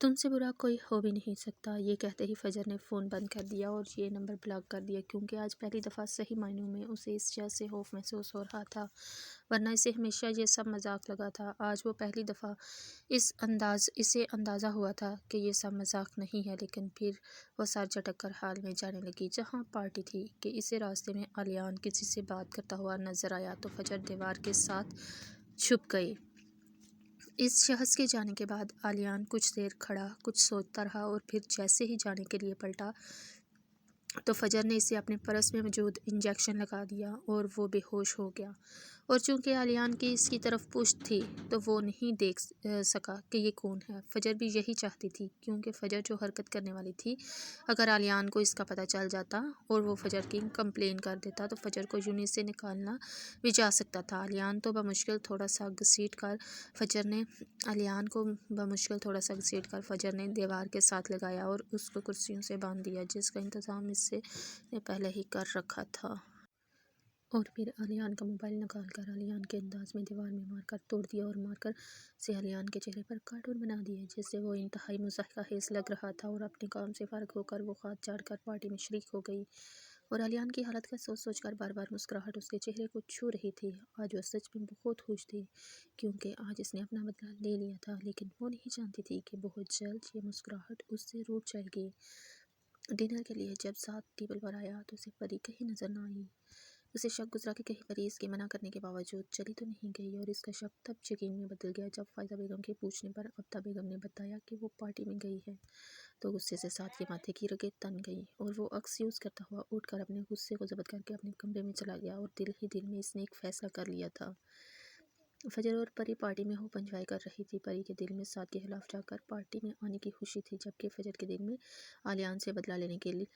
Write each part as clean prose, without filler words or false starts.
तुम से बुरा कोई हो भी नहीं सकता। ये कहते ही फजर ने फ़ोन बंद कर दिया और ये नंबर ब्लॉक कर दिया, क्योंकि आज पहली दफ़ा सही मायनों में उसे इस शय से खौफ महसूस हो रहा था, वरना इसे हमेशा ये सब मजाक लगा था। आज वो पहली दफ़ा इसे अंदाज़ा हुआ था कि ये सब मजाक नहीं है। लेकिन फिर वो सर झटक कर हाल में जाने लगी जहाँ पार्टी थी कि इसे रास्ते में आलियान किसी से बात करता हुआ नजर आया तो फजर दीवार के साथ छुप गई। इस शख्स के जाने के बाद आलियान कुछ देर खड़ा कुछ सोचता रहा और फिर जैसे ही जाने के लिए पलटा तो फजर ने इसे अपने पर्स में मौजूद इंजेक्शन लगा दिया और वो बेहोश हो गया। और चूंकि आलियान की इसकी तरफ पुश्त थी तो वो नहीं देख सका कि ये कौन है। फजर भी यही चाहती थी, क्योंकि फजर जो हरकत करने वाली थी, अगर आलियान को इसका पता चल जाता और वो फजर की कंप्लेन कर देता तो फजर को यूनिट से निकालना भी जा सकता था। आलियान को बमुश्किल थोड़ा सा घसीट कर फजर ने दीवार के साथ लगाया और उसको कुर्सियों से बांध दिया, जिसका इंतज़ाम इससे ने पहले ही कर रखा था। और फिर आलियान का मोबाइल निकाल कर आलियान के अंदाज में दीवार में मारकर तोड़ दिया और मारकर से आलियान के चेहरे पर कार्टून बना दिए, जिससे वो इंतहाई मुज़ाहिर लग रहा था। और अपने काम से फ़ारिग होकर वो हाथ झाड़कर पार्टी में शरीक हो गई। और आलियान की हालत का सोच कर बार बार मुस्कुराहट उसके चेहरे को छू रही थी। आज वो सच में बहुत खुश थी, क्योंकि आज इसने अपना बदला ले लिया था। लेकिन वो नहीं जानती थी कि बहुत जल्द ये मुस्कुराहट उससे रूठ जाएगी। डिनर के लिए जब साथ टेबल पर आया तो उसे परी कहीं नजर न आई। उसे शक गुजरा कि कहीं परी इसके मना करने के बावजूद चली तो नहीं गई। और इसका शक तब यकीन में बदल गया जब फायदा बेगम के पूछने पर अब्दा बेगम ने बताया कि वो पार्टी में गई है। तो गुस्से से साथ के माथे की रगें तन गई और वो अक्स यूज़ करता हुआ उठकर अपने गुस्से को ज़ब्त करके अपने कमरे में चला गया। और दिल ही दिल में इसने एक फ़ैसला कर लिया था। फजर और परी पार्टी में हो एंजॉय कर रही थी। परी के दिल में साथ के खिलाफ जाकर पार्टी में आने की खुशी थी, जबकि फजर के दिल में आलियान से बदला लेने की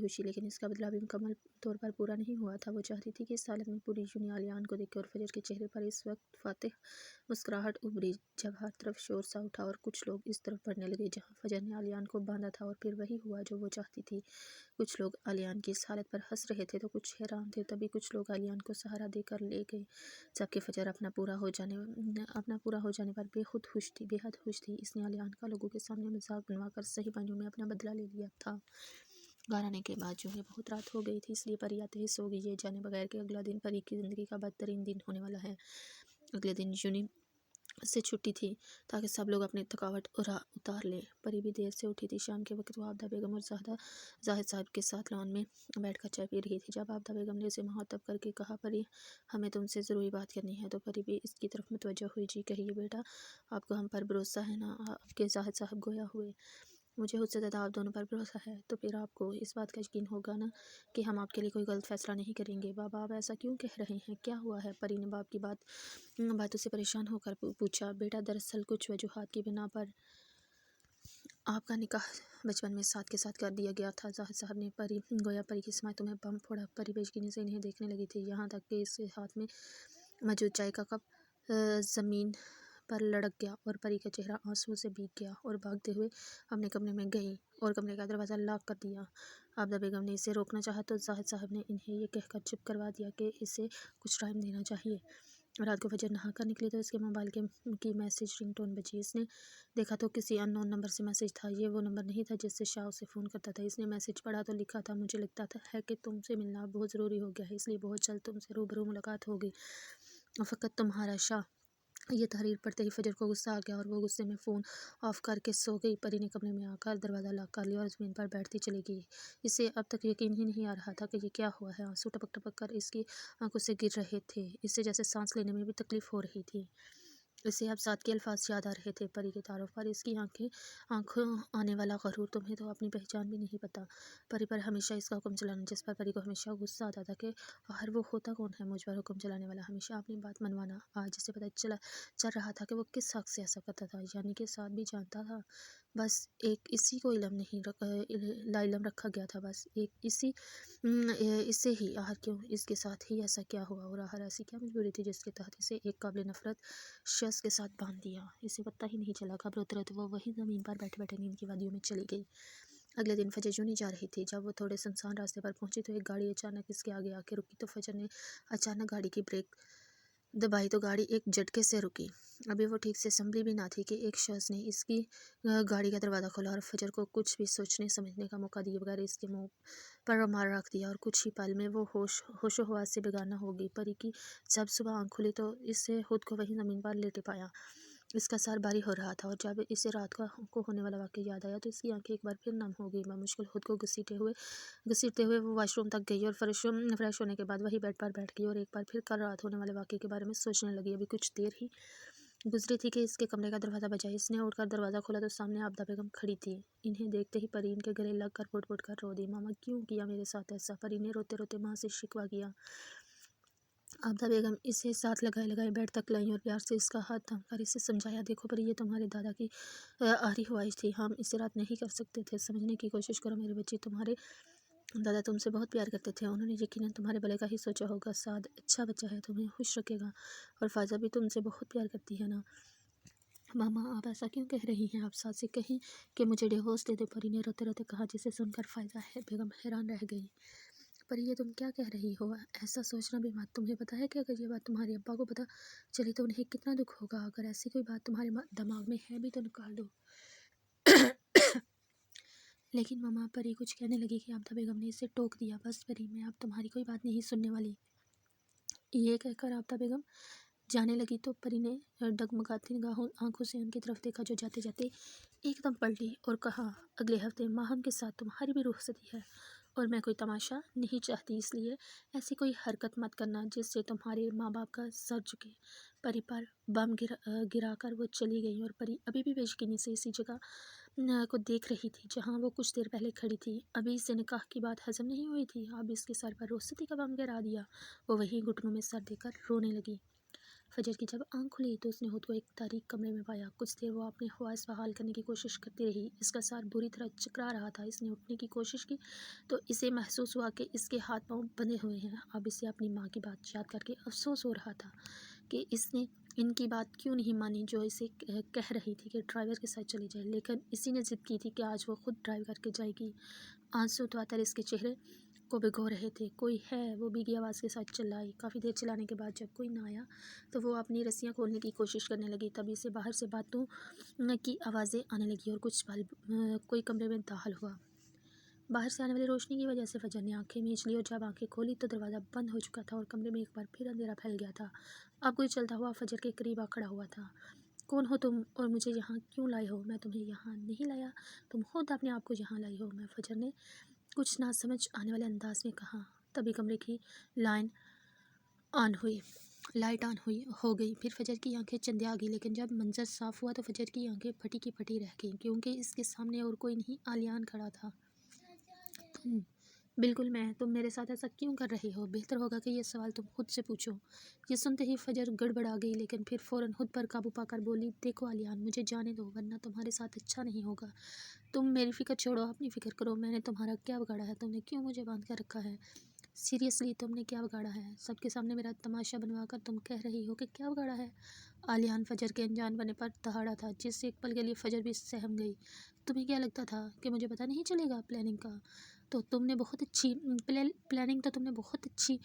खुशी लेकिन इसका बदला भी मुकम्मल तौर पर पूरा नहीं हुआ था। वो चाहती थी कि इस हालत में पूरी दुनिया आलियान को देखे। और फजर के चेहरे पर इस वक्त फातिह मुस्कुराहट उभरी जब हर तरफ शोर सा उठा और कुछ लोग इस तरफ बढ़ने लगे जहां फजर ने आलियान को बांधा था। और फिर वही हुआ जो वो चाहती थी। कुछ लोग आलियान की इस हालत पर हंस रहे थे तो कुछ हैरान थे। तभी कुछ लोग आलियान को सहारा देकर ले गए, जबकि फजर अपना पूरा हो जाने पर बेहद खुश थी। इसने आलियान का लोगों के सामने मजाक बनवाकर सही मायनों में अपना बदला ले लिया था। घर आने के बाद जो है बहुत रात हो गई थी, इसलिए परी आते ही सो गई, ये जाने बगैर कि अगला दिन परी की ज़िंदगी का बदतरीन दिन होने वाला है। अगले दिन यूनि से छुट्टी थी ताकि सब लोग अपनी थकावट उतार लें। परी भी देर से उठी थी। शाम के वक्त वो आबदा बेगम और जाहिद साहब के साथ लॉन में बैठकर चाय पी रही थी जब आबदा बेगम ने उसे मुखातब करके कहा, परी हमें तुमसे ज़रूरी बात करनी है। तो परी भी इसकी तरफ मुतवज्जो हुई। जी कहिए बेटा, आपको हम पर भरोसा है ना? आपके जाहिद साहब गोया हुए। मुझे उससे ज़्यादा आप दोनों पर भरोसा है। तो फिर आपको इस बात का यकीन होगा ना कि हम आपके लिए कोई गलत फैसला नहीं करेंगे। बाबा आप ऐसा क्यों कह रहे हैं, क्या हुआ है? परी ने बाप की बातों से परेशान होकर पूछा। बेटा दरअसल कुछ वजूहात की बिना पर आपका निकाह बचपन में साथ के साथ कर दिया गया था। जाहिद साहब ने परी की समातों में बम फोड़ा। परी बेयकीनी से इन्हें देखने लगी थी, यहाँ तक कि इसके हाथ में मौजूद चाय का कप ज़मीन पर लड़क गया और परी का चेहरा आंसुओं से भीग गया और भागते हुए अपने कमरे में गई और कमरे का दरवाज़ा लॉक कर दिया। आबदा बेगम ने इसे रोकना चाहा तो जाहिद साहब ने इन्हें ये कहकर चुप करवा दिया कि इसे कुछ टाइम देना चाहिए। रात को फजर नहा कर निकली तो इसके मोबाइल की मैसेज रिंगटोन बजी। इसने देखा तो किसी अननोन नंबर से मैसेज था। ये वो नंबर नहीं था जिससे शाह उसे फ़ोन करता था। इसने मैसेज पढ़ा तो लिखा था, मुझे लगता है कि तुमसे मिलना बहुत ज़रूरी हो गया है, इसलिए बहुत जल्द तुमसे रूबरू मुलाकात होगी। फ़कत तुम्हारा शाह। ये तहरीर पढ़ते ही फजर को गुस्सा आ गया और वो गुस्से में फ़ोन ऑफ करके सो गई। परी ने कमरे में आकर दरवाज़ा लॉक कर लिया और ज़मीन पर बैठती चली गई। इसे अब तक यकीन ही नहीं आ रहा था कि ये क्या हुआ है। आंसू टपक टपक कर इसकी आंखों से गिर रहे थे। इससे जैसे सांस लेने में भी तकलीफ़ हो रही थी। इसे अब साथ के अल्फाज याद आ रहे थे। परी की तारों पर इसकी आंखों आने वाला गरूर, तुम्हें तो अपनी पहचान भी नहीं पता। परी पर हमेशा इसका हुक्म चलाना, जिस पर परी को हमेशा गुस्सा आता था कि आखिर वो होता कौन है मुझ पर हुक्म चलाने वाला, हमेशा अपनी बात मनवाना। आज इसे पता चल रहा था कि वो किस हक़ से ऐसा करता था, यानी कि साथ भी जानता था। बस एक इसी को इल्म रखा गया था। बस एक इससे ही आखिर क्यों इसके साथ ही ऐसा क्या हुआ और आखिर ऐसी क्या मजबूरी थी जिसके तहत इसे एक काबिल नफरत शख्स के साथ बांध दिया। इसे पता ही नहीं चला कब रोते रोते वो वही ज़मीन पर बैठे बैठे नींद की वादियों में चली गई। अगले दिन फजर यूं नहीं जा रही थी। जब वो थोड़े सुनसान रास्ते पर पहुंची तो एक गाड़ी अचानक इसके आगे आके रुकी। तो फजर ने अचानक गाड़ी की ब्रेक दबाई तो गाड़ी एक झटके से रुकी। अभी वो ठीक से संभली भी ना थी कि एक शख्स ने इसकी गाड़ी का दरवाज़ा खोला और फजर को कुछ भी सोचने समझने का मौका दिए बगैर इसके मुंह पर मार रख दिया और कुछ ही पल में वो होशो हवास से बेगाना हो गई। परी की जब सुबह आँख खुली तो इससे खुद को वहीं ज़मीन पर लेटे पाया। इसका सर भारी हो रहा था और जब इसे रात को होने वाला वाक़या याद आया तो इसकी आंखें एक बार फिर नम हो गई। मुश्किल खुद को घसीटते हुए वो वॉशरूम तक गई और फ्रेश होने के बाद वही बेड पर बैठ गई और एक बार फिर कल रात होने वाले वाक़ये के बारे में सोचने लगी। अभी कुछ देर ही गुजरी थी कि इसके कमरे का दरवाज़ा बजा। इसने उठकर दरवाज़ा खोला तो सामने आबदा बेगम खड़ी थी। इन्हें देखते ही परी इनके गले लग कर पुट पुट कर रो दी। मामा क्यों किया मेरे साथ ऐसा? परी ने रोते रोते माँ से शिकवा किया। आबदा बेगम इसे साथ लगाए लगाए बेड तक लाई और प्यार से इसका हाथ थाम कर इसे समझाया, देखो पर ये तुम्हारे दादा की आखिरी ख्वाहिश थी, हम इसे रात नहीं कर सकते थे। समझने की कोशिश करो मेरे बच्चे, तुम्हारे दादा तुमसे बहुत प्यार करते थे, उन्होंने यकीनन तुम्हारे भले का ही सोचा होगा। साद अच्छा बच्चा है, तुम्हें खुश रखेगा और फाजा भी तुमसे बहुत प्यार करती है ना। मामा आप ऐसा क्यों कह रही हैं? आप साथ से कहीं कि मुझे डिवोर्स दे दो, परी ने रोते रोते कहा, जिसे सुनकर फायदा है बेगम हैरान रह गई। पर ये तुम क्या कह रही हो? ऐसा सोचना भी मत। तुम्हें पता है कि अगर ये बात तुम्हारे अब्बा को पता चली तो उन्हें कितना दुख होगा। अगर ऐसी कोई बात तुम्हारे दिमाग में है भी तो निकाल दो। लेकिन मम्मा, परी कुछ कहने लगी कि आबदा बेगम ने इसे टोक दिया। बस परी, मैं अब तुम्हारी कोई बात नहीं सुनने वाली। ये कहकर आबदा बेगम जाने लगी तो परी ने डगमगाती आंखों से उनकी तरफ देखा, जो जाते जाते एकदम पलटी और कहा, अगले हफ्ते माहम के साथ तुम्हारी भी रुखसती है और मैं कोई तमाशा नहीं चाहती, इसलिए ऐसी कोई हरकत मत करना जिससे तुम्हारे माँ बाप का सर झुके। परी पर बम गिरा कर वो चली गई और परी अभी भी बेयकीनी से इसी जगह को देख रही थी जहाँ वो कुछ देर पहले खड़ी थी। अभी इसे निकाह की बात हजम नहीं हुई थी, अब इसके सर पर रुखसती का बम गिरा दिया। वो वहीं घुटनों में सर देकर रोने लगी। फजर की जब आंख खुली तो उसने खुद को एक तारीक कमरे में पाया। कुछ देर वो अपने ख्वाहिश बहाल करने की कोशिश करती रही। इसका सर बुरी तरह चकरा रहा था। इसने उठने की कोशिश की तो इसे महसूस हुआ कि इसके हाथ पांव बंधे हुए हैं। अब इसे अपनी माँ की बात याद करके अफसोस हो रहा था कि इसने इनकी बात क्यों नहीं मानी, जो इसे कह रही थी कि ड्राइवर के साथ चली जाए। लेकिन इसी ने जिद की थी कि आज वो खुद ड्राइव करके जाएगी। आंसू उतवाकर इसके चेहरे को भिगो रहे थे। कोई है, वो भीगी आवाज़ के साथ चिल्लाई। काफ़ी देर चिल्लाने के बाद जब कोई ना आया तो वो अपनी रस्सियाँ खोलने की कोशिश करने लगी। तभी से बाहर से बातों की आवाज़ें आने लगी और कुछ पल कोई कमरे में दाखिल हुआ। बाहर से आने वाली रोशनी की वजह से फजर ने आंखें मींच ली और जब आंखें खोली तो दरवाज़ा बंद हो चुका था और कमरे में एक बार फिर अंधेरा फैल गया था। अब कोई चलता हुआ फजर के करीब आ खड़ा हुआ था। कौन हो तुम और मुझे यहाँ क्यों लाए हो? मैं तुम्हें यहाँ नहीं लाया, तुम खुद अपने आप को यहाँ लाई हो। मैं फजर ने कुछ ना समझ आने वाले अंदाज में कहा। तभी कमरे की लाइट ऑन हुई हो गई। फिर फजर की आंखें चंदिया गई, लेकिन जब मंजर साफ हुआ तो फजर की आंखें फटी की फटी रह गईं, क्योंकि इसके सामने और कोई नहीं, आलियान खड़ा था। तुम, बिल्कुल मैं। तुम मेरे साथ ऐसा क्यों कर रहे हो? बेहतर होगा कि ये सवाल तुम खुद से पूछो। ये सुनते ही फजर गड़बड़ा गई, लेकिन फिर फ़ौरन खुद पर काबू पाकर बोली, देखो आलियान, मुझे जाने दो वरना तुम्हारे साथ अच्छा नहीं होगा। तुम मेरी फ़िक्र छोड़ो, अपनी फ़िक्र करो। मैंने तुम्हारा क्या बिगाड़ा है? तुमने क्यों मुझे बांध कर रखा है? सीरियसली तुमने क्या बिगाड़ा है? सबके सामने मेरा तमाशा बनवा कर तुम कह रही हो कि क्या बिगाड़ा है? आलियान फजर के अनजान बने पर दहाड़ा था, जिससे एक पल के लिए फजर भी सहम गई। तुम्हें क्या लगता था कि मुझे पता नहीं चलेगा प्लानिंग का? तो तुमने बहुत अच्छी प्लानिंग तो तुमने बहुत अच्छी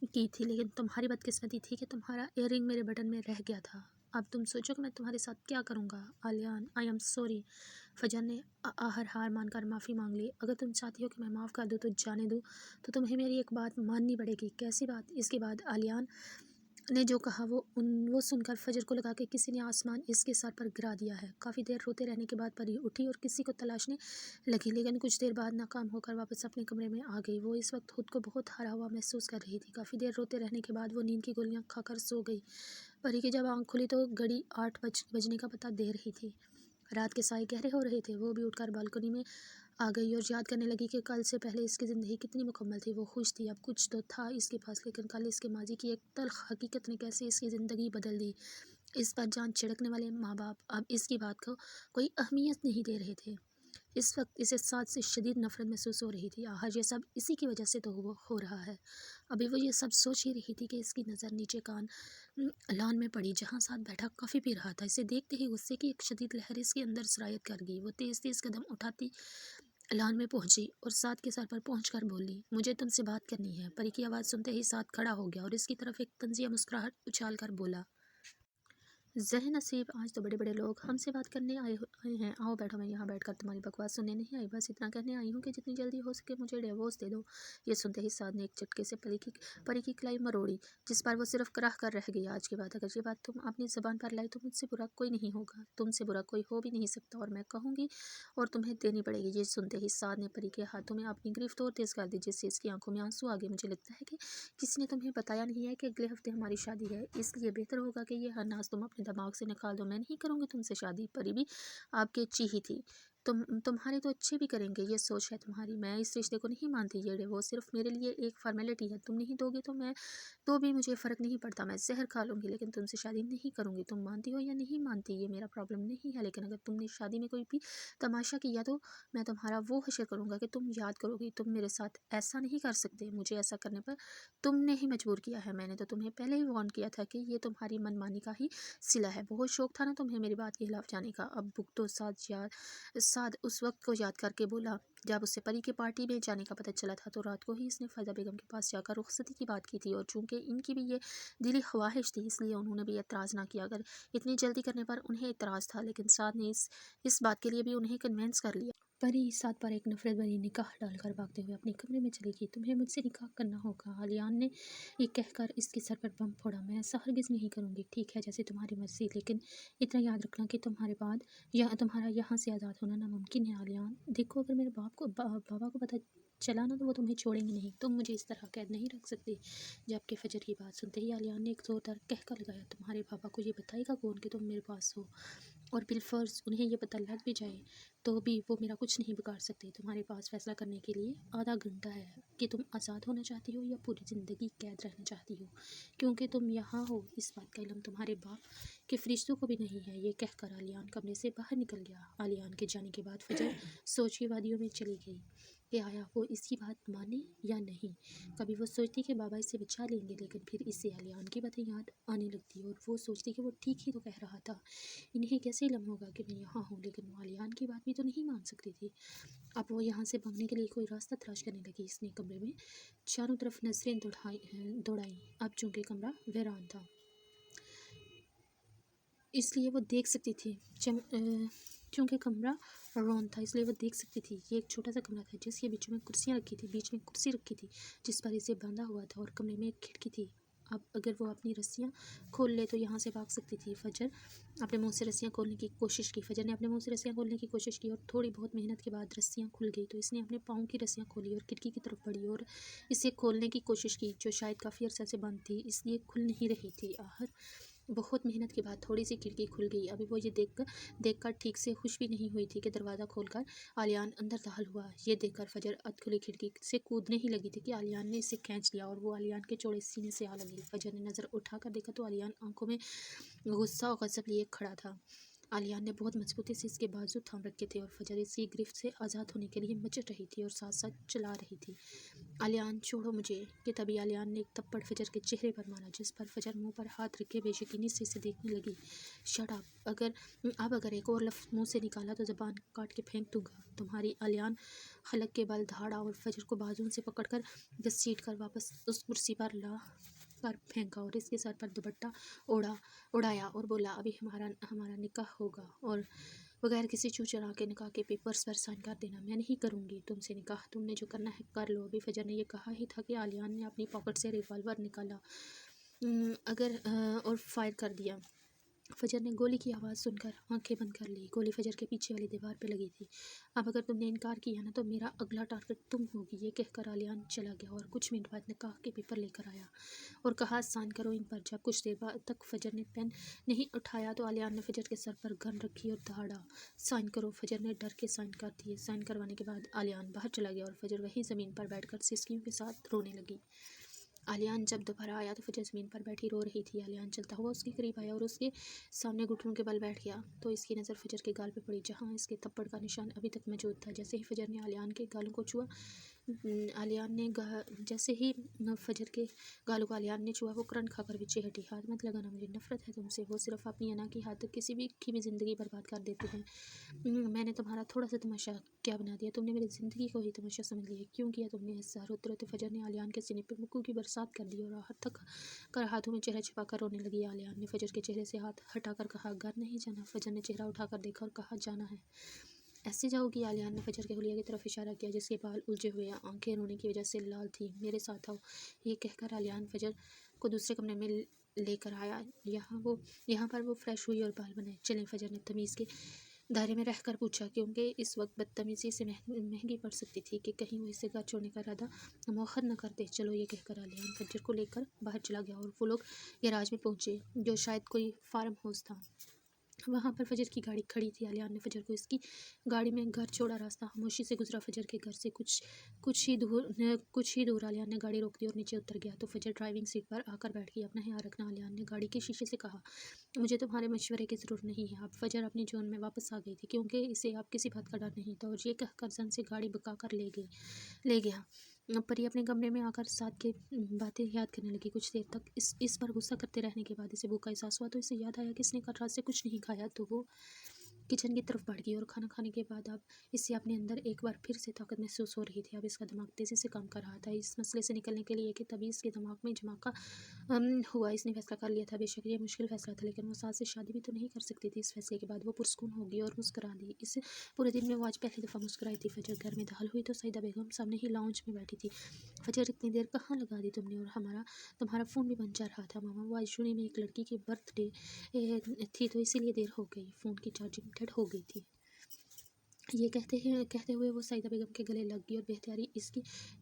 की थी, लेकिन तुम्हारी बदकिस्मती थी कि तुम्हारा इयररिंग मेरे बटन में रह गया था। अब तुम सोचो कि मैं तुम्हारे साथ क्या करूँगा। Aliyan, I am sorry. फजर ने आहर हार मानकर माफ़ी मांग ली। अगर तुम चाहती हो कि मैं माफ़ कर दूँ तो जाने दूँ, तो तुम्हें मेरी एक बात माननी पड़ेगी। कैसी बात? इसके बाद आलियान ने जो कहा वो सुनकर फजर को लगा कि किसी ने आसमान इसके सर पर गिरा दिया है। काफ़ी देर रोते रहने के बाद परी उठी और किसी को तलाशने लगी, लेकिन कुछ देर बाद नाकाम होकर वापस अपने कमरे में आ गई। वो इस वक्त खुद को बहुत हारा हुआ महसूस कर रही थी। काफ़ी देर रोते रहने के बाद वो नींद की गोलियां खाकर सो गई। परी की जब आँख खुली तो घड़ी 8 बजने का पता दे रही थी। रात के साए गहरे हो रहे थे। वो भी उठकर बालकनी में आ गई और याद करने लगी कि कल से पहले इसकी ज़िंदगी कितनी मुकम्मल थी। वो खुश थी। अब कुछ तो था इसके पास, लेकिन कल इसके माजी की एक तल्ख हकीकत ने कैसे इसकी ज़िंदगी बदल दी। इस पर जान छिड़कने वाले माँ बाप अब इसकी बात को कोई अहमियत नहीं दे रहे थे। इस वक्त इसे साथ से शदीद नफरत महसूस हो रही थी। आखिर ये सब इसी की वजह से तो हो रहा है। अभी वो ये सब सोच ही रही थी कि इसकी नज़र नीचे लान में पड़ी, जहाँ साथ बैठा कॉफ़ी पी रहा था। इसे देखते ही गुस्से की एक शदीद लहर इसके अंदर सरायत कर गई। वो तेज़ तेज़ कदम उठाती लॉन में पहुंची और साद के सर पर पहुंचकर बोली, मुझे तुमसे बात करनी है। परी की आवाज़ सुनते ही साद खड़ा हो गया और इसकी तरफ एक तंजिया मुस्कुराहट उछाल कर बोला, ज़हे नसीब, आज तो बड़े बड़े लोग हमसे बात करने आए हैं। आओ बैठो, मैं यहाँ बैठकर तुम्हारी बकवास सुनने नहीं आई, बस इतना कहने आई हूँ कि जितनी जल्दी हो सके मुझे डिवोर्स दे दो। ये सुनते ही साद ने एक झटके से परी की कलाई मरोड़ी, जिस पर वो सिर्फ कराह कर रह गई। आज के बाद अगर ये बात तुम अपनी ज़बान पर लाई तो मुझसे बुरा कोई नहीं होगा, तुमसे बुरा कोई हो भी नहीं सकता, और मैं कहूँगी और तुम्हें देनी पड़ेगी। ये सुनते ही साद ने परी के हाथों में अपनी गिरफ्त और तेज़ कर दी, जिससे इसकी आंखों में आंसू आ गए। मुझे लगता है कि किसी ने तुम्हें बताया नहीं है कि अगले हफ्ते हमारी शादी है, इसलिए बेहतर होगा कि ये हरनाज तुम अपने दिमाग से निकाल दो। मैं नहीं करूँगी तुमसे शादी। परी भी आपके ही थी। तुम्हारे तो अच्छे भी करेंगे, ये सोच है तुम्हारी। मैं इस रिश्ते को नहीं मानती। ये वो सिर्फ मेरे लिए एक फॉर्मेलिटी है। तुम नहीं दोगे तो भी मुझे फ़र्क नहीं पड़ता, मैं जहर खा लूँगी, लेकिन तुमसे शादी नहीं करूँगी। तुम मानती हो या नहीं मानती, ये मेरा प्रॉब्लम नहीं है, लेकिन अगर तुमने शादी में कोई भी तमाशा किया तो मैं तुम्हारा वो हशर करूँगा कि तुम याद करोगी। तुम मेरे साथ ऐसा नहीं कर सकते। मुझे ऐसा करने पर तुमने ही मजबूर किया है। मैंने तो तुम्हें पहले ही वार्न किया था कि ये तुम्हारी मनमानी का ही सिला है। बहुत शौक था ना तुम्हें मेरी बात के खिलाफ जाने का। अब भुगतो। साद उस वक्त को याद करके बोला जब उससे परी की पार्टी में जाने का पता चला था, तो रात को ही इसने फ़ैज़ा बेगम के पास जाकर रुखसती की बात की थी, और चूंकि इनकी भी ये दिली ख्वाहिश थी, इसलिए उन्होंने भी एतराज़ ना किया। अगर इतनी जल्दी करने पर उन्हें एतराज़ था, लेकिन साद ने इस बात के लिए भी उन्हें कन्वेंस कर लिया। परी साद पर एक नफरत भरी निगाह डालकर भागते हुए अपने कमरे में चली गई। तुम्हें मुझसे निकाह करना होगा, आलियान ने ये कहकर इसके सर पर बम फोड़ा। मैं ऐसा हरगिज़ नहीं करूँगी। ठीक है, जैसे तुम्हारी मर्जी, लेकिन इतना याद रखना कि तुम्हारे बाद या तुम्हारा यहाँ से आज़ाद होना नामुमकिन है। आलियान, देखो, अगर मेरे बाबा को पता चला ना तो वो तुम्हें छोड़ेंगे नहीं। तुम मुझे इस तरह कैद नहीं रख सकती। जबकि फजर की बात सुनते ही आलियान ने एक जोरदार कहका लगाया, तुम्हारे पापा को ये बताएगा कौन कि तुम मेरे पास हो? और बिलफर्ज उन्हें ये पता लग भी जाए तो भी वो मेरा कुछ नहीं बिगाड़ सकते। तुम्हारे पास फैसला करने के लिए आधा घंटा है कि तुम आज़ाद होना चाहती हो या पूरी ज़िंदगी कैद रहना चाहती हो। क्योंकि तुम यहाँ हो, इस बात का इल्म तुम्हारे बाप के फरिश्तों को भी नहीं है। ये कहकर आलियान कमरे से बाहर निकल गया। आलियान के जाने के बाद फजर सोच की वादियों में चली गई कि आया वो इसकी बात माने या नहीं। कभी वो सोचती कि बाबा इसे बचा लेंगे, लेकिन फिर इससे आलियान की बातें याद आने लगती और वो सोचती कि वो ठीक ही तो कह रहा था। इन्हें कैसे इल्म होगा कि मैं यहाँ हूँ, लेकिन वो आलियान की बात भी तो नहीं मान सकती थी। अब वो यहाँ से भागने के लिए कोई रास्ता तलाश करने लगी। इसने कमरे में चारों तरफ नजरें दौड़ाई। अब चूंकि कमरा वीरान था, इसलिए वो देख सकती थी। चूँकि कमरा रौन था, इसलिए वो देख सकती थी। ये एक छोटा सा कमरा था जिसके बीच में कुर्सियाँ रखी थी, बीच में कुर्सी रखी थी जिस पर इसे बांधा हुआ था, और कमरे में एक खिड़की थी। अब अगर वो अपनी रस्सियाँ खोल ले तो यहाँ से भाग सकती थी। फजर अपने मुंह से रस्सियाँ खोलने की कोशिश की। फजर ने अपने मुंह से रस्सियाँ खोलने की कोशिश की और थोड़ी बहुत मेहनत के बाद रस्सियाँ खुल गई। तो इसने अपने पाँव की रस्सियाँ खोली और खिड़की की तरफ बढ़ी और इसे खोलने की कोशिश की, जो शायद काफ़ी अरसा से बंद थी, इसलिए खुल नहीं रही थी। आखिर बहुत मेहनत के बाद थोड़ी सी खिड़की खुल गई। अभी वो ये देखकर ठीक से खुश भी नहीं हुई थी कि दरवाज़ा खोलकर आलियान अंदर दाखिल हुआ। ये देखकर फजर अधखुली खिड़की से कूदने ही लगी थी कि आलियान ने इसे खींच लिया और वो आलियान के चौड़े सीने से आ लगी। फजर ने नज़र उठाकर देखा तो आलियान आंखों में गुस्सा और गज़ब लिए खड़ा था। आलियान ने बहुत मजबूती से इसके बाजू थाम रखे थे और फजर इसकी गिरफ्त से आज़ाद होने के लिए मचल रही थी और साथ साथ चला रही थी, आलियान छोड़ो मुझे। कि तभी आलियान ने एक थप्पड़ फजर के चेहरे पर मारा, जिस पर फजर मुंह पर हाथ रखे बेयकीनी से इसे देखने लगी। शट अप, अगर एक और लफ्ज़ मुंह से निकाला तो ज़बान काट के फेंक दूंगा तुम्हारी। आलियान हलक के बल दहाड़ा और फजर को बाजुओं से पकड़कर घसीट कर वापस उस कुर्सी पर ला कर फेंका और इसके सर पर दुपट्टा उड़ाया और बोला, अभी हमारा निकाह होगा और बगैर किसी चू चढ़ा के निकाह के पेपर्स पर साइन कर देना। मैं नहीं करूँगी तुमसे निकाह, तुमने जो करना है कर लो। अभी फजर ने यह कहा ही था कि आलियान ने अपनी पॉकेट से रिवॉल्वर निकाला और फायर कर दिया। फजर ने गोली की आवाज़ सुनकर आंखें बंद कर ली। गोली फजर के पीछे वाली दीवार पर लगी थी। अब अगर तुमने इनकार किया ना तो मेरा अगला टारगेट तुम होगी। ये कहकर आलियान चला गया और कुछ मिनट बाद निकाह के पेपर लेकर आया और कहा, साइन करो इन पर। जब कुछ देर बाद तक फजर ने पेन नहीं उठाया तो आलियान ने फजर के सर पर गन रखी और दहाड़ा, साइन करो। फजर ने डर के साइन कर दिए। साइन करवाने के बाद आलियान बाहर चला गया और फजर वहीं ज़मीन पर बैठकर सिसकियों के साथ रोने लगी। आलियान जब दोबारा आया तो फजर ज़मीन पर बैठी रो रही थी। आलियान चलता हुआ उसके करीब आया और उसके सामने घुटनों के बल बैठ गया तो इसकी नज़र फजर के गाल पे पड़ी, जहाँ इसके थप्पड़ का निशान अभी तक मौजूद था। जैसे ही फजर ने आलियान के गालों को छुआ, आलियान ने जैसे ही फजर के गालों को आलियान ने छुआ, वो करंट खाकर पीछे हटी। हाथ मत लगाना, मुझे नफरत है तुमसे। वो सिर्फ अपनी अना की खातिर किसी भी की भी ज़िंदगी बर्बाद कर देते हैं। मैंने तुम्हारा थोड़ा सा तमाशा क्या बना दिया? तुमने मेरी ज़िंदगी को ही तमाशा समझ लिया। क्यों किया तुमने ऐसा? रोते रोते फजर ने आलियान के सीने पर मुक्कू की बरसात कर दी और हाथ थक कर हाथों में चेहरा छिपा कर रोने लगी। आलियान ने फजर के चेहरे से हाथ हटाकर कहा, घर नहीं जाना। फजर ने चेहरा उठाकर देखा और कहा, जाना है। ऐसे जाओगी? आलियान ने फजर के हुलिया की तरफ इशारा किया, जिसके बाल उलझे हुए, आंखें रोने की वजह से लाल थी। मेरे साथ आओ। ये कहकर आलियान फजर को दूसरे कमरे में लेकर आया। यहाँ पर वो फ्रेश हुई और बाल बनाए। चलें, फजर ने तमीज़ के दायरे में रहकर पूछा, क्योंकि इस वक्त बदतमीज़ी से महंगी पड़ सकती थी कि कहीं वो इसे घर छोड़ने का इरादा मौखर न कर दे। चलो, ये कहकर आलियान फजर को लेकर बाहर चला गया और वो लोग गैराज में पहुंचे, जो शायद कोई फार्म हाउस था। वहाँ पर फजर की गाड़ी खड़ी थी। आलियान ने फजर को इसकी गाड़ी में घर छोड़ा। रास्ता खामोशी से गुजरा। फजर के घर से कुछ ही दूर आलियान ने गाड़ी रोक दी और नीचे उतर गया तो फजर ड्राइविंग सीट पर आकर बैठ गई। अपना ख्याल रखना, आलियान ने गाड़ी के शीशे से कहा। मुझे तुम्हारे मशवरे की ज़रूरत नहीं है। अब फजर अपनी जोन में वापस आ गई थी, क्योंकि इसे अब किसी बात का डर नहीं था, और ये कहकर जन से गाड़ी बका कर ले गया। परी अपने कमरे में आकर साथ के बातें याद करने लगी। कुछ देर तक इस पर गुस्सा करते रहने के बाद इसे भूख का एहसास हुआ, तो इसे याद आया कि इसने कल रात से कुछ नहीं खाया। तो वो किचन की तरफ बढ़ गई और खाना खाने के बाद अब इसे अपने अंदर एक बार फिर से ताकत महसूस हो रही थी। अब इसका दिमाग तेज़ी से काम कर रहा था इस मसले से निकलने के लिए, कि तभी इसके दिमाग में झमाका हुआ। इसने फैसला कर लिया था। बेशक ये मुश्किल फैसला था, लेकिन वो सास से शादी भी तो नहीं कर सकती थी। इस फैसले के बाद वो पुरस्कून होगी और मुस्कुरा दी। इस पूरे दिन में वो आज पहली दफ़ा मुस्कुराई थी। फजर घर में दाखिल हुई तो सईदा बेगम सामने ही लाउंज में बैठी थी। फजर, इतनी देर कहाँ लगा दी तुमने? और तुम्हारा फ़ोन भी बन जा रहा था। मामा, वो आज जूनी में एक लड़की की बर्थडे थी, तो इसीलिए देर हो गई। फ़ोन की चार्जिंग डेड हो गई थी। ये कहते हुए वो सईदा बेगम के गले लग गई और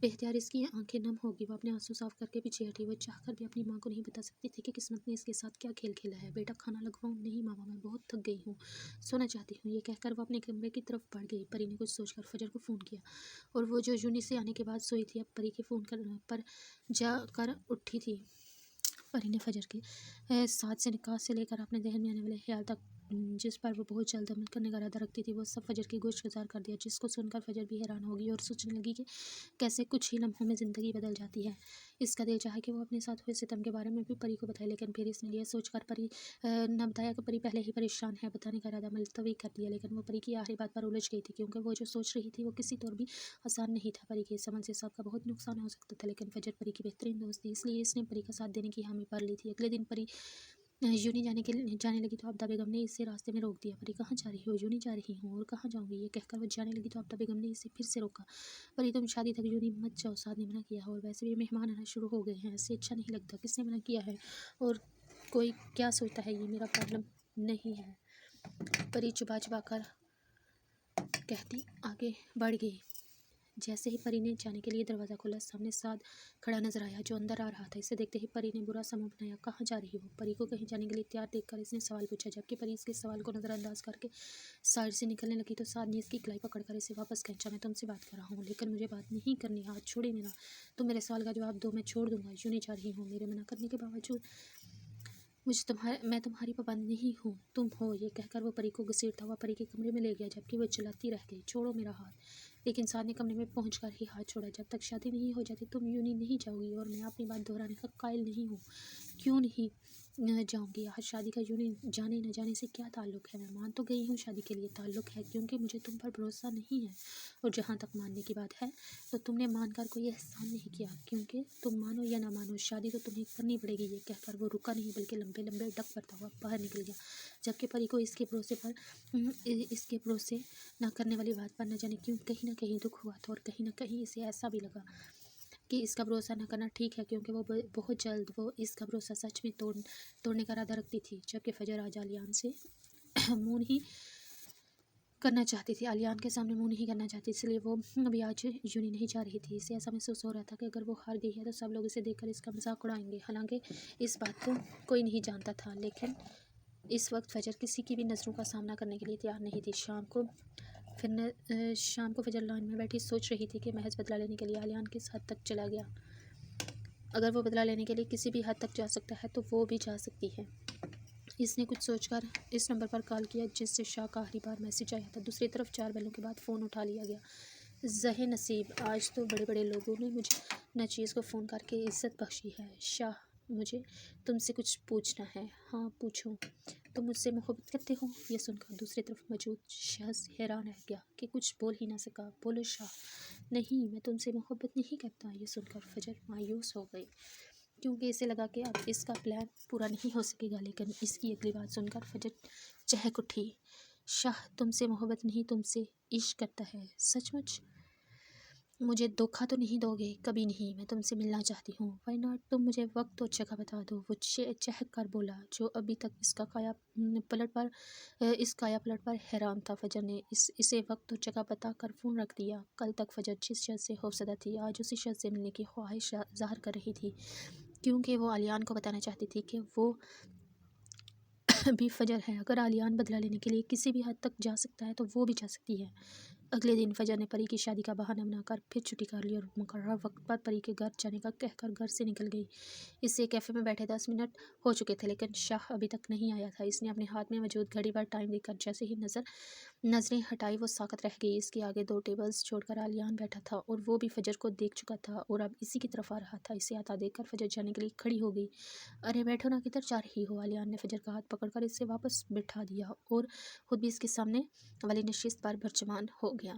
बेख्तियार इसकी आंखें नम हो गई। वो अपने आंसू साफ करके पीछे हटी। वो चाहकर भी अपनी माँ को नहीं बता सकती थी कि किस्मत ने इसके साथ क्या खेल खेला है। बेटा, खाना लगवाऊँ? नहीं मामा, मैं बहुत थक गई हूँ, सोना चाहती हूँ। ये कहकर वो अपने कमरे की तरफ बढ़ गई। परी ने कुछ सोचकर फजर को फ़ोन किया, और वो जो यूनी से आने के बाद सोई थी, अब परी के फ़ोन पर जाकर उठी थी। परी ने फजर के साथ से निकाह से लेकर अपने जहन में आने वाले ख्याल तक, जिस पर वो बहुत जल्द अमल करने का इरादा रखती थी, वो सब फजर की गोश गुजार कर दिया, जिसको सुनकर फजर भी हैरान होगी और सोचने लगी कि कैसे कुछ ही लम्हों में ज़िंदगी बदल जाती है। इसका दिल चाहा कि वो अपने साथ हुए सितम के बारे में भी परी को बताए, लेकिन फिर इसने ये सोचकर परी न बताया कि परी पहले ही परेशान है। बताने का इरादा मुलतवी कर दिया, लेकिन वो परी की आखिरी बात पर उलझ गई थी, क्योंकि वो जो सोच रही थी वो किसी तौर भी आसान नहीं था। परी के इस अमल से सबका बहुत नुकसान हो सकता था, लेकिन फजर परी की बेहतरीन दोस्त थी, इसलिए इसने परी का साथ देने की हामी भर ली थी। अगले दिन परी यूनी जाने लगी तो आबदा बेगम ने इसे रास्ते में रोक दिया। परी, कहाँ जा रही हो? यूनी जा रही हूँ। और कहाँ जाऊँगी? ये कहकर वो जाने लगी तो आबदा बेगम ने इसे फिर से रोका। परी, तुम शादी तक यूनी मत जाओ, साथ ने मना किया है, और वैसे भी मेहमान आना शुरू हो गए हैं, ऐसे अच्छा नहीं लगता। किसने मना किया है? और कोई क्या सोचता है, ये मेरा प्रॉब्लम नहीं है। परी चुपा चुपा कर कहती आगे बढ़ गई। जैसे ही परी ने जाने के लिए दरवाज़ा खोला, सामने साद खड़ा नजर आया, जो अंदर आ रहा था। इसे देखते ही परी ने बुरा सा मुंह बनाया। कहाँ जा रही हो? परी को कहीं जाने के लिए तैयार देखकर इसने सवाल पूछा। जबकि परी इसके सवाल को नज़रअंदाज करके साइड से निकलने लगी तो साद ने इसकी कलाई पकड़कर इसे वापस खींचा। मैं तुमसे बात कर रहा हूँ, लेकिन मुझे बात नहीं करनी। हाथ छोड़े मेरा। तुम मेरे सवाल का जवाब दो, मैं छोड़ दूंगा। यूँ नहीं जा रही हूँ। मेरे मना करने के बावजूद मैं तुम्हारी पाबंद नहीं हूँ, तुम हो। ये कहकर वो परी को घसीटता हुआ परी के कमरे में ले गया, जबकि वो चिल्लाती रह गई, छोड़ो मेरा हाथ। लेकिन साद ने कमरे में पहुंचकर ही हाथ छोड़ा। जब तक शादी नहीं हो जाती तुम यूनी नहीं जाओगी, और मैं अपनी बात दोहराने का कायल नहीं हूँ। क्यों नहीं जाऊँगी? आज शादी का यूनी जाने न जाने से क्या ताल्लुक़ है? मैं मान तो गई हूँ, शादी के लिए ताल्लुक़ है, क्योंकि मुझे तुम पर भरोसा नहीं है। और जहाँ तक मानने की बात है, तो तुमने मानकर कोई एहसान नहीं किया, क्योंकि तुम मानो या ना मानो, शादी तो तुम्हें करनी पड़ेगी। ये कहकर वो रुका नहीं, बल्कि लंबे लंबे डग पड़ता हुआ बाहर निकल गया। जबकि परी को इसके भरोसे ना करने वाली बात पर न जाने क्यों कहीं ना कहीं दुख हुआ था, और कहीं ना कहीं इसे ऐसा भी लगा कि इसका भरोसा न करना ठीक है, क्योंकि वो बहुत जल्द वो इसका भरोसा सच में तोड़ने का इरादा रखती थी। जबकि फजर आज आलियान से मुँह नहीं करना चाहती थी, आलियान के सामने मुँह नहीं करना चाहती, इसलिए वो अभी आज यूनी नहीं जा रही थी। इसे ऐसा महसूस हो रहा था कि अगर वो हार गई है तो सब लोग इसे देखकर इसका मजाक उड़ाएंगे। हालांकि इस बात को कोई नहीं जानता था, लेकिन इस वक्त फजर किसी की भी नज़रों का सामना करने के लिए तैयार नहीं थी। शाम को फजर लाइन में बैठी सोच रही थी कि महज बदला लेने के लिए आलियान किस हद तक चला गया। अगर वो बदला लेने के लिए किसी भी हद तक जा सकता है तो वो भी जा सकती है। इसने कुछ सोचकर इस नंबर पर कॉल किया जिससे शाह का आखिरी बार मैसेज आया था। दूसरी तरफ 4 बैलों के बाद फ़ोन उठा लिया गया। ذہ نصیب، آج تو بڑے بڑے لوگوں نے مجھے ناچیز کو فون کر کے عزت بخشی ہے۔ شاہ، مجھے تم سے کچھ پوچھنا ہے۔ ہاں پوچھو۔ تم مجھ سے محبت کرتے ہو؟ یہ سن کر دوسری طرف موجود شخص حیران رہ گیا کہ کچھ بول ہی نہ سکا۔ بولو شاہ۔ نہیں، میں تم سے محبت نہیں کرتا۔ یہ سن کر فجر مایوس ہو گئی، کیونکہ اسے لگا کہ اب اس کا پلان پورا نہیں ہو سکے گا، لیکن اس کی اگلی بات سن کر فجر چہک اٹھی۔ شاہ تم سے محبت نہیں، تم سے عشق کرتا ہے۔ سچ مچ؟ مجھے دھوکہ تو نہیں دو گے؟ کبھی نہیں، میں تم سے ملنا چاہتی ہوں۔ Why not? تم مجھے وقت اور جگہ بتا دو۔ وہ چہک کر بولا، جو ابھی تک اس کایا پلٹ پر حیران تھا۔ فجر نے اسے وقت اور جگہ بتا کر فون رکھ دیا۔ کل تک فجر جس شخص سے خوفزدہ تھی، آج اسی شخص سے ملنے کی خواہش ظاہر کر رہی تھی، کیونکہ وہ علیان کو بتانا چاہتی تھی کہ وہ بھی فجر ہے۔ اگر علیان بدلہ لینے کے لیے کسی بھی حد تک جا سکتا ہے تو وہ بھی جا سکتی ہے۔ اگلے دن فجر نے پری کی شادی کا بہانہ بنا کر پھر چھٹی کر لی اور مقررہ وقت پر پری کے گھر جانے کا کہہ کر گھر سے نکل گئی۔ اس سے کیفے میں بیٹھے 10 منٹ ہو چکے تھے، لیکن شاہ ابھی تک نہیں آیا تھا۔ اس نے اپنے ہاتھ میں موجود گھڑی پر ٹائم دیکھ کر جیسے ہی نظریں ہٹائی، وہ ساکت رہ گئی۔ اس کے آگے 2 ٹیبلز چھوڑ کر علیان بیٹھا تھا اور وہ بھی فجر کو دیکھ چکا تھا اور اب اسی کی طرف آ رہا تھا۔ اسے آتا دیکھ کر فجر جانے کے لیے کھڑی ہو گئی۔ ارے بیٹھو نا، کدھر جا رہی ہو؟ علیان نے فجر کا ہاتھ پکڑ کر اسے واپس بٹھا دیا اور خود بھی اس کے سامنے والی نشست پر برجمان ہو گیا۔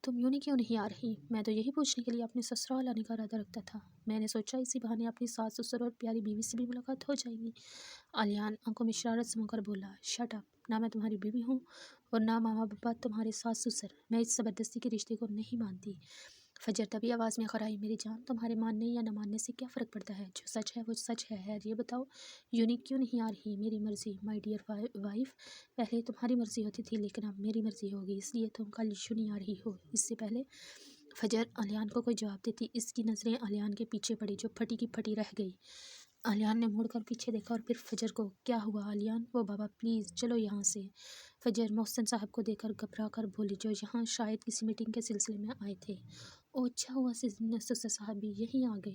تم یونی کیوں نہیں آ رہی؟ میں تو یہی پوچھنے کے لیے اپنے سسرال آنے کا ارادہ رکھتا تھا۔ میں نے سوچا اسی بہانے اپنی ساس سسر اور پیاری بیوی سے بھی ملاقات ہو جائے گی۔ علیان آنکھوں میں شرارت سمو کر بولا، شٹ اپ! نہ میں تمہاری بیوی ہوں اور نہ ماما پاپا تمہارے ساس سسر۔ میں اس زبردستی کے رشتے کو نہیں مانتی۔ فجر تبھی آواز میں خرائی، میری جان، تمہارے ماننے یا نہ ماننے سے کیا فرق پڑتا ہے؟ جو سچ ہے وہ سچ ہے۔ خیر یہ بتاؤ، یونی کیوں نہیں آ رہی؟ میری مرضی مائی ڈیئر وائف۔ پہلے تمہاری مرضی ہوتی تھی، لیکن اب میری مرضی ہوگی، اس لیے تم کل یونی آ رہی ہو۔ اس سے پہلے فجر علیان کو کوئی جواب دیتی، اس کی نظریں علیان کے پیچھے پڑی، جو پھٹی کی پھٹی رہ گئی۔ علیان نے مڑ کر پیچھے دیکھا اور پھر فجر کو۔ کیا ہوا علیان؟ وہ بابا پلیز چلو یہاں سے۔ فجر محسن صاحب کو دیکھ کر گھبرا کر بولی، جو یہاں شاید کسی میٹنگ کے سلسلے میں آئے تھے۔ او اچھا ہوا سسر صاحب بھی یہیں آ گئے،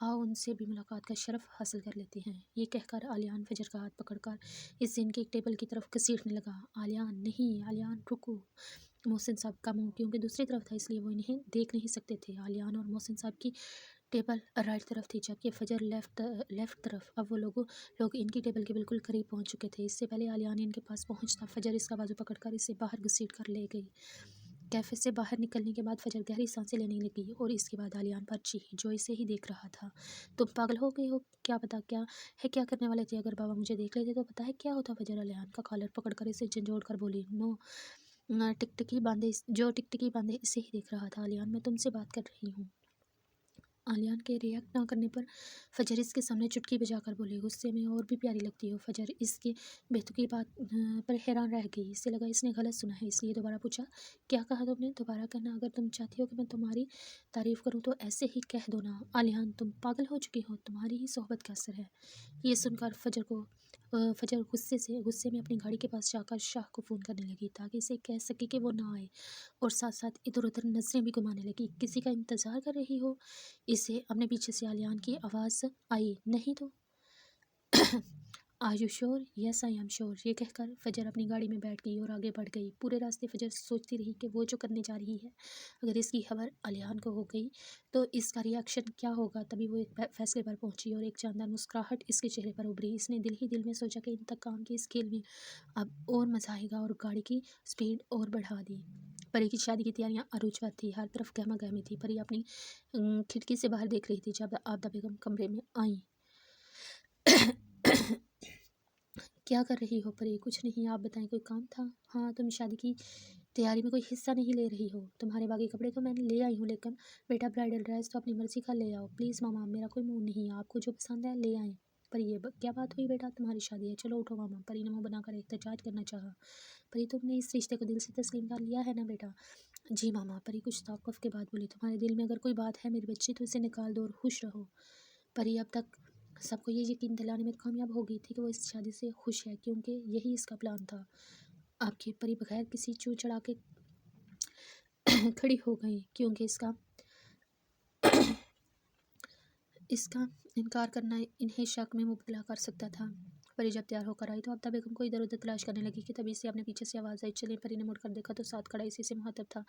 آؤ ان سے بھی ملاقات کا شرف حاصل کر لیتے ہیں۔ یہ کہہ کر علیان فجر کا ہاتھ پکڑ کر اسے ان کے ایک ٹیبل کی طرف گھسیٹنے لگا۔ علیان نہیں، علیان رکو۔ محسن صاحب کا منہ کیونکہ دوسری طرف تھا، اس لیے وہ انہیں دیکھ نہیں سکتے تھے۔ علیان اور محسن صاحب کی ٹیبل رائٹ طرف تھی، جبکہ فجر لیفٹ طرف۔ اب وہ لوگ ان کی ٹیبل کے بالکل قریب پہنچ چکے تھے۔ اس سے پہلے علیان ان کے پاس پہنچتا، فجر اس کا بازو پکڑ کر اسے باہر گھسیٹ کر لے گئی۔ کیفے سے باہر نکلنے کے بعد فجر گہری سانسیں لینے لگی اور اس کے بعد علیان پر چیخی، جو اسے ہی دیکھ رہا تھا، تم پاگل ہو گئے ہو؟ کیا پتا کیا کرنے والے تھے؟ اگر بابا مجھے دیکھ لیتے تو پتا ہے کیا ہوتا؟ فجر علیان کا کالر پکڑ کر اسے جھنجھوڑ کر بولی، نو، ٹکٹکی باندھے اسے ہی دیکھ رہا تھا۔ علیان میں تم سے بات کر رہی ہوں۔ علیان کے ریئیکٹ نہ کرنے پر فجر اس کے سامنے چٹکی بجا کر بولی، غصے میں اور بھی پیاری لگتی ہو۔ فجر اس کی بےتکی بات پر حیران رہ گئی، اسے لگا اس نے غلط سنا ہے، اس لیے دوبارہ پوچھا، کیا کہا تم نے؟ دوبارہ کہنا، اگر تم چاہتی ہو کہ میں تمہاری تعریف کروں تو ایسے ہی کہہ دو نا۔ علیان تم پاگل ہو چکی ہو، تمہاری ہی صحبت کا اثر ہے۔ یہ سن کر فجر غصے میں اپنی گاڑی کے پاس جا کر شاہ کو فون کرنے لگی، تاکہ اسے کہہ سکے کہ وہ نہ آئے، اور ساتھ ساتھ ادھر ادھر نظریں بھی گھمانے لگی۔ کسی کا انتظار کر رہی ہو؟ اسے اپنے پیچھے سے علیان کی آواز آئی، نہیں تو؟ آر یو شور؟ یس آئی ایم شور۔ یہ کہہ کر فجر اپنی گاڑی میں بیٹھ گئی اور آگے بڑھ گئی۔ پورے راستے فجر سوچتی رہی کہ وہ جو کرنے جا رہی ہے، اگر اس کی خبر علیان کو ہو گئی تو اس کا ری ایکشن کیا ہوگا۔ تبھی وہ ایک فیصلے پر پہنچی اور ایک جاندار مسکراہٹ اس کے چہرے پر ابھری۔ اس نے دل ہی دل میں سوچا کہ انتقام کے اس کھیل میں اب اور مزہ آئے گا، اور گاڑی کی سپیڈ اور بڑھا دی۔ پری کی شادی کی تیاریاں عروج پر تھی، ہر طرف گہما گہمی تھی۔ پری اپنی کھڑکی سے باہر دیکھ رہی تھی جب آبدہ بیگم کمرے میں آئیں۔ کیا کر رہی ہو پری؟ کچھ نہیں، آپ بتائیں، کوئی کام تھا؟ ہاں، تم شادی کی تیاری میں کوئی حصہ نہیں لے رہی ہو؟ تمہارے باقی کپڑے تو میں نے لے آئی ہوں، لیکن بیٹا برائڈل ڈریس تو اپنی مرضی کا لے آؤ پلیز ماما، میرا کوئی موڈ نہیں ہے، آپ کو جو پسند ہے لے آئیں۔ پری یہ کیا بات ہوئی بیٹا، تمہاری شادی ہے، چلو اٹھو ماما۔ پری نے منہ بنا کر احتجاج کرنا چاہا۔ پری تم نے اس رشتے کو دل سے تسلیم کر لیا ہے نا بیٹا؟ جی ماما، پری کچھ توقف کے بعد بولی، تمہارے دل میں اگر کوئی بات ہے میری بچی تو اسے نکال دو اور خوش رہو۔ پری اب تک سب کو یہ یقین دلانے میں کامیاب ہو گئی تھی کہ وہ اس شادی سے خوش ہے، کیونکہ یہی اس کا پلان تھا۔ آپ کی پری بغیر کسی چو چڑھا کے کھڑی ہو گئی، کیونکہ اس کا انکار کرنا انہیں شک میں مبتلا کر سکتا تھا۔ परी जब तैयार होकर आई तो आफताब बेगम को इधर उधर तलाश करने लगी कि तभी से अपने पीछे से आवाज़ आई। चलिए। परी ने मुड़कर देखा तो साथ खड़ा इसी से मुखातिब था।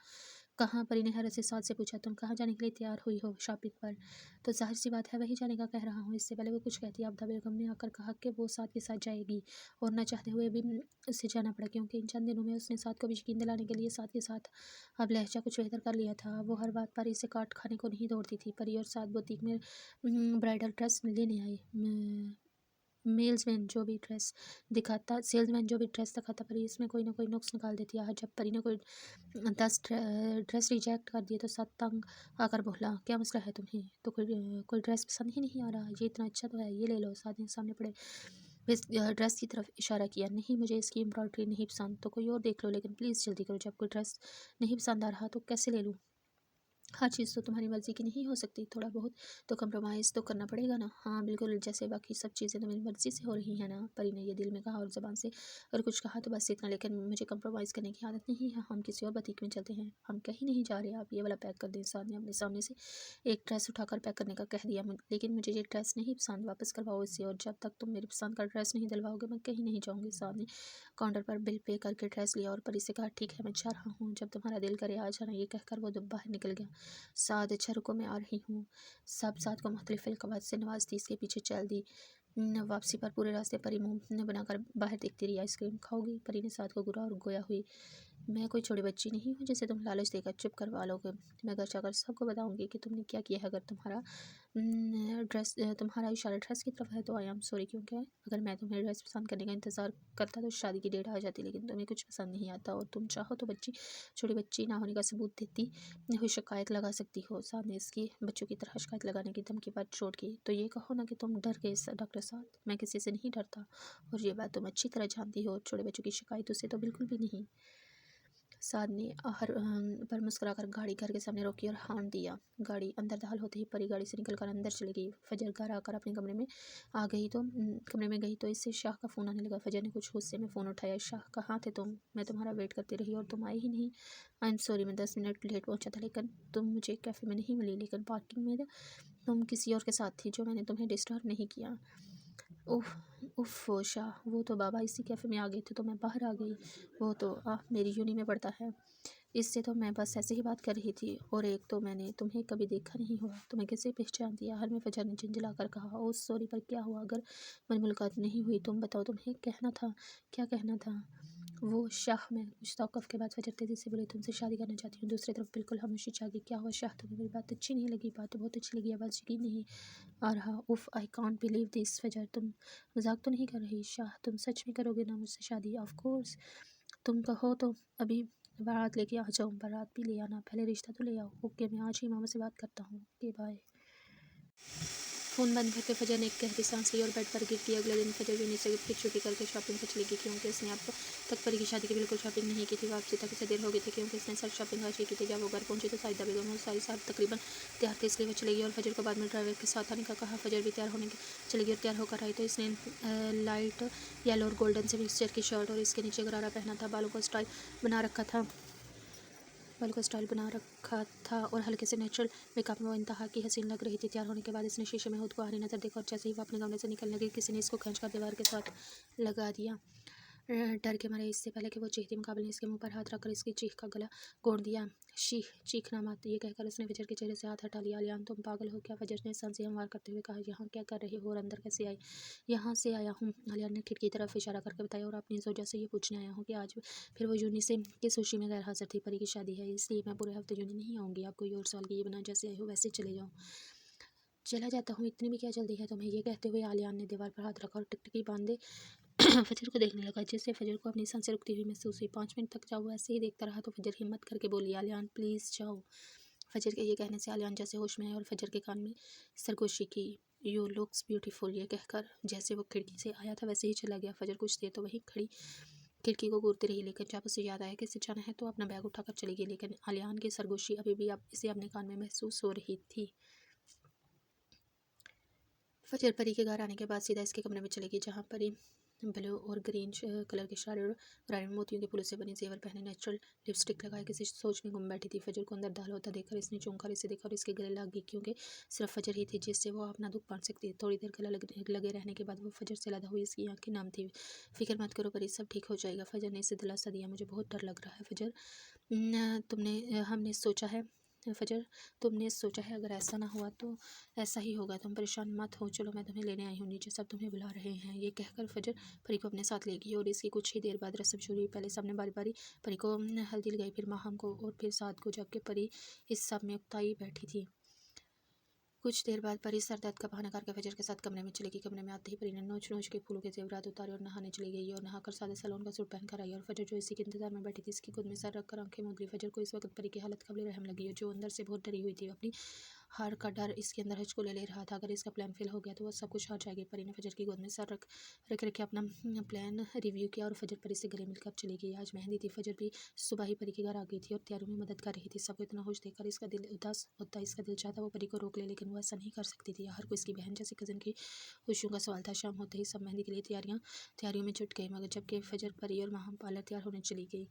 कहाँ? परी ने हैरत से साथ से पूछा। तुम कहाँ जाने के लिए तैयार हुई हो? शॉपिंग पर। तो जाहिर सी बात है वही जाने का कह रहा हूँ। इससे पहले वो कुछ कहती आफताब बेगम ने आकर कहा कि वो साथ के साथ जाएगी और न चाहते हुए भी उससे जाना पड़ा, क्योंकि इन चंद दिनों में उसने साथ को भी यकीन दिलाने के लिए साथ के साथ अब लहजा कुछ बेहतर कर लिया था। वो हर बात पर इसे काट खाने को नहीं दौड़ती थी। परी और साथ बुटीक में ब्राइडल ड्रेस लेने आई। सेल्समैन जो भी ड्रेस दिखाता परी इसमें कोई ना कोई नुक्स निकाल देती। आज जब परी ने कोई 10 ड्रेस रिजेक्ट कर दिए तो साथ तंग आकर बोला, क्या मसला है तुम्हें? तो कोई ड्रेस पसंद ही नहीं आ रहा? ये इतना अच्छा तो है, ये ले लो। साथ ने सामने पड़े इस ड्रेस की तरफ इशारा किया। नहीं, मुझे इसकी एम्ब्रॉयडरी नहीं पसंद, तो कोई और देख लो, लेकिन प्लीज़ जल्दी करो। जब कोई ड्रेस नहीं पसंद आ रहा तो कैसे ले लूँ? हर चीज़ तो तुम्हारी मर्ज़ी की नहीं हो सकती, थोड़ा बहुत तो कंप्रोमाइज़ तो करना पड़ेगा ना। हाँ बिल्कुल, जैसे बाकी सब चीज़ें तो मेरी मर्ज़ी से हो रही हैं ना। परी ने ये दिल में कहा और ज़बान से अगर कुछ कहा तो बस इतना, लेकिन मुझे कंप्रोमाइज़ करने की आदत नहीं है। हम किसी और बुटीक में चलते हैं। हम कहीं नहीं जा रहे, आप ये वाला पैक कर दें। साथ ने अपने सामने से एक ड्रेस उठाकर पैक करने का कह दिया। लेकिन मुझे ये ड्रेस नहीं पसंद, वापस करवाओ इसे, और जब तक तुम मेरी पसंद का ड्रेस नहीं दिलवाओगे मैं कहीं नहीं जाऊँगी। साथ ने काउंटर पर बिल पे करके ड्रेस लिया और परी से कहा, ठीक है मैं जा रहा हूँ, जब तुम्हारा दिल करे आ जाना। ये कहकर वो बाहर निकल गया। साथ अच्छा रुको, मैं आ रही हूँ। सब साथ को मुख्तलिफ अलक़ाबात से नवाजती इसके पीछे चल दी। वापसी पर पूरे रास्ते परी मुँह बनाकर बाहर देखती रही। आइसक्रीम खाओगी? परी ने साथ को घूरा और गोया हुई। मैं कोई छोटी बच्ची नहीं हूँ जिसे तुम लालच देकर चुप करवा लोगे। मैं घर जाकर सबको बताऊंगी कि तुमने क्या किया है। अगर तुम्हारा इशारा ड्रेस की तरफ है तो आई एम सॉरी, क्योंकि अगर मैं तुम्हें ड्रेस पसंद करने का इंतज़ार करता तो शादी की डेट आ जाती, लेकिन तुम्हें कुछ पसंद नहीं आता और तुम चाहो तो छोटी बच्ची ना होने का सबूत देती हुई शिकायत लगा सकती हो। साथ ने इसकी बच्चों की तरह शिकायत लगाने की धमकी पर चोट की। तो ये कहो ना कि तुम डर गए डॉक्टर साहब, मैं किसी से नहीं डरता और ये बात तुम अच्छी तरह जानती हो। छोटे बच्चों की शिकायतों से तो बिल्कुल भी नहीं। साद ने आहर पर मुस्कुराकर गाड़ी घर के सामने रोकी और हॉर्न दिया। गाड़ी अंदर दाखिल होते ही परी गाड़ी से निकलकर अंदर चली गई। फजर घर आकर अपने कमरे में गई तो इससे शाह का फ़ोन आने लगा। फजर ने कुछ गुस्से में फ़ोन उठाया। शाह, कहाँ थे तुम? मैं तुम्हारा वेट करती रही और तुम आए ही नहीं। आई एम सॉरी, मैं 10 मिनट लेट पहुंचा था, लेकिन तुम मुझे कैफ़े में नहीं मिली, लेकिन पार्किंग में तुम किसी और के साथ थी, जो मैंने तुम्हें डिस्टर्ब नहीं किया। उफ़ उफ़ शाह, वो तो बाबा इसी कैफ़े में आ गए थे तो मैं बाहर आ गई। वो तो मेरी यूनी में पढ़ता है। इससे तो मैं बस ऐसे ही बात कर रही थी, और एक तो मैंने तुम्हें कभी देखा नहीं हुआ, तुम्हें कैसे पहचानती? हर में फजर ने झिंझला कर कहा। ओ सॉरी, पर क्या हुआ? अगर मेरी मुलाकात नहीं हुई तुम बताओ, तुम्हें कहना था। क्या कहना था? वो शाह, मैं कुछ तौक़ुफ़ के बाद फजर तेज़ी से बोली, तुमसे शादी करना चाहती हूँ। दूसरी तरफ बिल्कुल खामोशी छा गई। क्या हुआ शाह, तुम्हें मेरी बात अच्छी नहीं लगी? बात तो बहुत अच्छी लगी, आवाज़ यकीन नहीं आ रहा। उफ़, आई कांट बिलीव दिस। फजर, तुम मजाक तो नहीं कर रही? शाह, तुम सच में करोगे ना मुझसे शादी? ऑफ कोर्स, तुम कहो तो अभी बारात लेके आ जाओ। बारात भी ले आना, पहले रिश्ता तो ले आओ। ओके, मैं आज ही मामा से बात करता हूँ। Okay bye. फ़ोन बंद करके फजर ने एक गहरी सांस ली और बेड पर गिर गई। अगले दिन फजर यूनी से फिर छुट्टी करके शॉपिंग पर चली गई, क्योंकि उसने अब तक परी की शादी की बिल्कुल शॉपिंग नहीं की थी। वापसी तक इसे देर हो गई थी, क्योंकि उसने सिर्फ शॉपिंग आज ही की थी। जब वो घर पहुंची तो साहिदा बेगम और सारी साहब तकरीबन तैयार थे, इसलिए वो चली गई और फजर को बाद में ड्राइवर के साथ आने का कहा। फजर भी तैयार होने की चली गई और तैयार होकर आई तो इसने लाइट येलो और गोल्डन से मिक्सचर की शर्ट और इसके नीचे गरारा पहना था। बालों को स्टाइल बना रखा था और हल्के से नेचुरल मेकअप में वो इंतहा की हसीन लग रही थी। तैयार होने के बाद इसने शीशे में खुद को आरी नज़र देखा और जैसे ही वो अपने कमरे से निकलने लगी, किसी ने इसको खींचकर दीवार के साथ लगा दिया। डर के मारे इससे पहले कि वो चीखती, मुकाबले ने इसके मुंह पर हाथ रखकर इसकी चीख का गला घोंट दिया। चीखना मत, ये कहकर उसने फजर के चेहरे से हाथ हटा लिया। अलियान, तुम पागल हो क्या? फजर ने सन से हमवार करते हुए कहा। यहाँ क्या कर रहे हो और अंदर कैसे आई? यहाँ से आया हूँ, अलियान ने खिड़की की तरफ इशारा करके बताया, और अपनी जोजा से ये पूछने आया हूँ कि आज फिर वो यूनी से किस खुशी में गैर हाजिर थी। परी की शादी है, इसलिए मैं पूरे हफ्ते यूनी नहीं आऊँगी। आप कोई और साल की ये बना, जैसे आए हो वैसे चले जाओ। चला जाता हूँ, इतनी भी क्या जल्दी है तुम्हें? ये कहते हुए आलियान ने दीवार पर हाथ रखा और टिकटिकी बांधे फजर को देखने लगा, जिससे फजर को अपनी सांसें रुकती हुई महसूस हुई। 5 मिनट तक जाओ ऐसे ही देखता रहा तो फजर हिम्मत करके बोली, आलियान प्लीज़ जाओ। फजर के ये कहने से आलियान जैसे होश में है और फजर के कान में सरगोशी की। यू लुक्स ब्यूटीफुल, ये कहकर जैसे वो खिड़की से आया था वैसे ही चला गया। फजर कुछ देर तो वहीं खड़ी खिड़की को घूरती रही, लेकिन जब उसे याद आया कि इसे जाना है तो अपना बैग उठाकर चली गई। लेकिन आलियान की सरगोशी अभी भी इसे अपने कान में महसूस हो रही थी। फजर परी के घर आने के बाद सीधा इसके कमरे में चली गई, जहाँ परी ब्लू और ग्रीन कलर के शरारे और ग्रामीण मोतियों के फूलों से बने जेवर पहने नेचुरल लिपस्टिक लगाए किसी सोच में गुम बैठी थी। फजर को अंदर दाल होता देखकर इसने चौंक कर इसे देखा और इसके गले लग गई, क्योंकि सिर्फ फजर ही थी जिससे वो अपना दुख बांट सकती थी। थोड़ी देर गला लगे रहने के बाद वो फजर से लदा हुई इसकी आंखें नाम थी। फिक्र मत करो परी, सब ठीक हो जाएगा। फजर ने इसे दिलासा दिया। मुझे बहुत डर लग रहा है फजर, हमने सोचा है फजर, तुमने सोचा है अगर ऐसा ना हुआ तो ऐसा ही होगा। तुम परेशान मत हो, चलो मैं तुम्हें लेने आई हूँ नीचे, सब तुम्हें बुला रहे हैं। ये कहकर फजर परी को अपने साथ ले गई और इसकी कुछ ही देर बाद रस्म शुरू हुई। पहले सबने बारी बारी परी को हल्दी लगाई, फिर माहम को और फिर साद को, जबकि परी इस सब में उकताई बैठी थी। कुछ देर बाद परी सर दर्द का बहाना करके फजर के साथ कमरे में चली गई। कमरे में आते ही परी ने नोच नोच के फूलों के जेवरात उतारे और नहाने चली गई और नहाकर सादे सलोन का सूट पहनकर आई और फजर जो इसी के इंतजार में बैठी थी इसकी गोद में सर रखकर आंखें मूंद ली। फजर को इस वक्त परी की हालत काबिल रहम लगी, जो अंदर से बहुत डरी हुई थी। अपनी हार का डर इसके अंदर हिचकोले ले रहा था। अगर इसका प्लान फेल हो गया तो वह सब कुछ हार जाएगी। परी ने फजर की गोद में सर रख के अपना प्लान रिव्यू किया और फजर परी से गले मिलकर चली गई। आज मेहंदी थी। फजर भी सुबह ही परी के घर आ गई थी और तैयारियों में मदद कर रही थी। सबको इतना खुश देखकर इसका दिल उदास होता। इसका दिल चाहता वो परी को रोक ले, लेकिन वो ऐसा नहीं कर सकती थी। हर कोई इसकी बहन जैसी कज़न की खुशियों का सवाल था। शाम होते ही सब मेहंदी के लिए तैयारियों में जुट गए, मगर जबकि फजर परी और माहम पार्लर तैयार होने चली गई।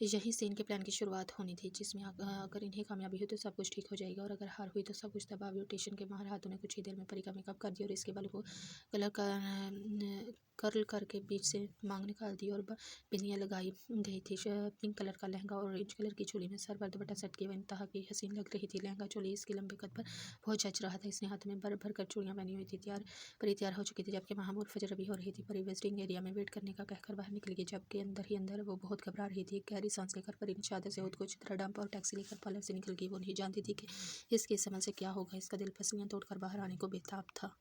यही से इनके प्लान की शुरुआत होनी थी, जिसमें अगर इन्हें कामयाबी हुई तो सब कुछ ठीक हो जाएगा और अगर हार हुई तो सब कुछ तबाह। ब्यूटिशियन के माहर हाथों ने कुछ ही देर में परी का मेकअप कर दिया और इसके बालों को कर्ल करके बीच से मांग निकाल दी और बिंदियाँ लगाई गई थी। पिंक कलर का लहंगा और ऑरेंज कलर की चोली में सर पर दुपट्टा सेट किए हुए इंतहा की हसीन लग रही थी। लहंगा चोली इसके लंबे कद पर बहुत जच रहा था। इसने हाथ में भर भर कर चूड़ियाँ पहनी हुई थी। परी तैयार हो चुकी थी, जबकि माहम और फजर अभी हो रही थी। परी वेस्टिंग एरिया में वेट करने का कहकर बाहर निकल गई, जबकि अंदर ही अंदर वो बहुत घबरा रही थी। एक गहरी सांस लेकर परी ने चादर से खुद को चित्रा डंप और टैक्सी लेकर पार्लर से निकल गई। वो नहीं जानती थी कि इसके इस अमल से क्या होगा। इसका दिल पसलियाँ तोड़कर बाहर आने को बेताब था।